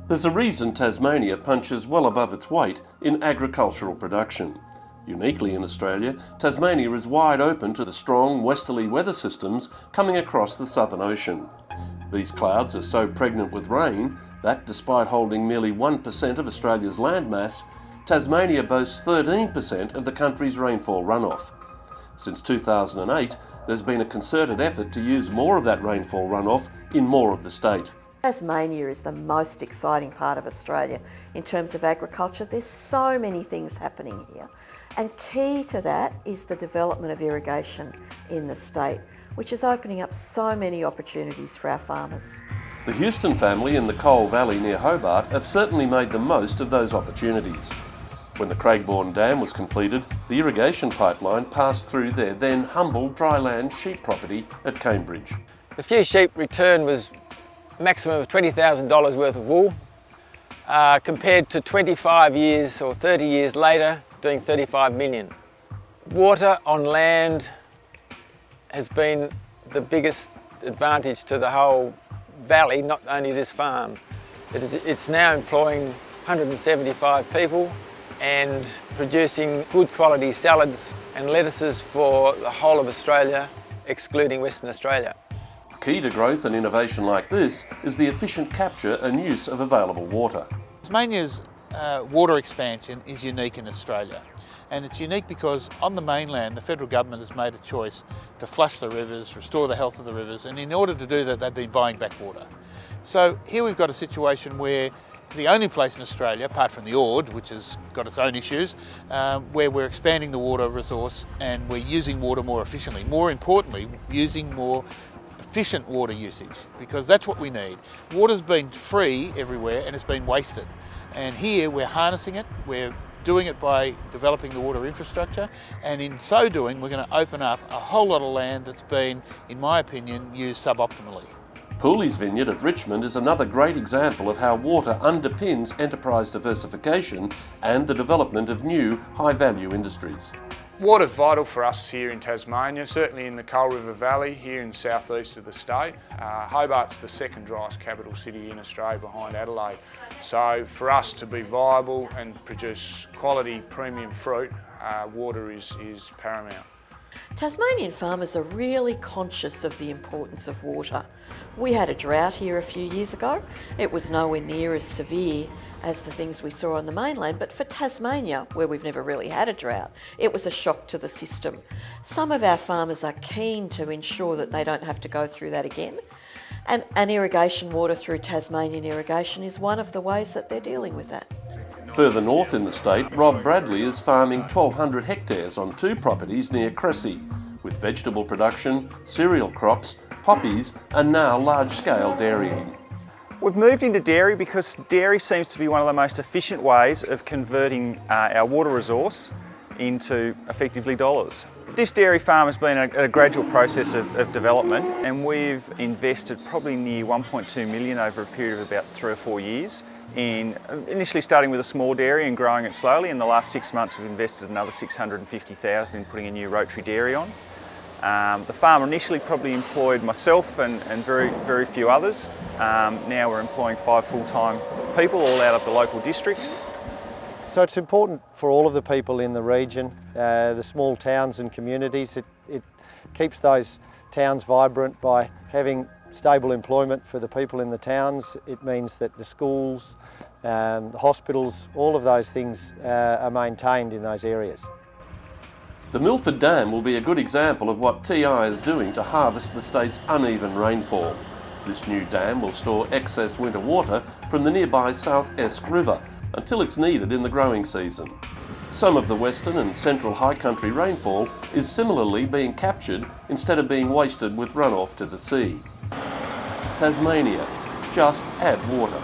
There's a reason Tasmania punches well above its weight in agricultural production. Uniquely in Australia, Tasmania is wide open to the strong westerly weather systems coming across the Southern Ocean. These clouds are so pregnant with rain that, despite holding merely 1% of Australia's landmass, Tasmania boasts 13% of the country's rainfall runoff. Since 2008, there's been a concerted effort to use more of that rainfall runoff in more of the state. Tasmania is the most exciting part of Australia in terms of agriculture. There's so many things happening here, and key to that is the development of irrigation in the state, which is opening up so many opportunities for our farmers. The Houston family in the Coal Valley near Hobart have certainly made the most of those opportunities. When the Craigbourne Dam was completed, the irrigation pipeline passed through their then humble dryland sheep property at Cambridge. The few sheep return was maximum of $20,000 worth of wool, compared to 25 years or 30 years later doing 35 million. Water on land has been the biggest advantage to the whole valley, not only this farm. It's now employing 175 people and producing good quality salads and lettuces for the whole of Australia, excluding Western Australia. Key to growth and innovation like this is the efficient capture and use of available water. Tasmania's water expansion is unique in Australia, and it's unique because on the mainland the federal government has made a choice to flush the rivers, restore the health of the rivers, and in order to do that they've been buying back water. So here we've got a situation where the only place in Australia, apart from the Ord, which has got its own issues, where we're expanding the water resource and we're using water more efficiently. More importantly, using more efficient water usage, because that's what we need. Water's been free everywhere and it's been wasted. And here we're harnessing it, we're doing it by developing the water infrastructure, and in so doing we're going to open up a whole lot of land that's been, in my opinion, used suboptimally. Pooley's Vineyard at Richmond is another great example of how water underpins enterprise diversification and the development of new high-value industries. Water's vital for us here in Tasmania, certainly in the Coal River Valley here in the southeast of the state. Hobart's the second driest capital city in Australia behind Adelaide. So for us to be viable and produce quality premium fruit, water is paramount. Tasmanian farmers are really conscious of the importance of water. We had a drought here a few years ago. It was nowhere near as severe as the things we saw on the mainland, but for Tasmania, where we've never really had a drought, it was a shock to the system. Some of our farmers are keen to ensure that they don't have to go through that again, and irrigation water through Tasmanian Irrigation is one of the ways that they're dealing with that. Further north in the state, Rob Bradley is farming 1,200 hectares on 2 properties near Cressy, with vegetable production, cereal crops, poppies and now large-scale dairying. We've moved into dairy because dairy seems to be one of the most efficient ways of converting our water resource into effectively dollars. This dairy farm has been a gradual process of development, and we've invested probably near 1.2 million over a period of about 3 or 4 years in initially starting with a small dairy and growing it slowly. In the last 6 months we've invested another 650,000 in putting a new rotary dairy on. The farm initially probably employed myself and very few others. Now we're employing 5 full-time people all out of the local district. So it's important for all of the people in the region, the small towns and communities. It keeps those towns vibrant by having stable employment for the people in the towns. It means that the schools, the hospitals, all of those things are maintained in those areas. The Milford Dam will be a good example of what TI is doing to harvest the state's uneven rainfall. This new dam will store excess winter water from the nearby South Esk River until it's needed in the growing season. Some of the western and central high country rainfall is similarly being captured instead of being wasted with runoff to the sea. Tasmania, just add water.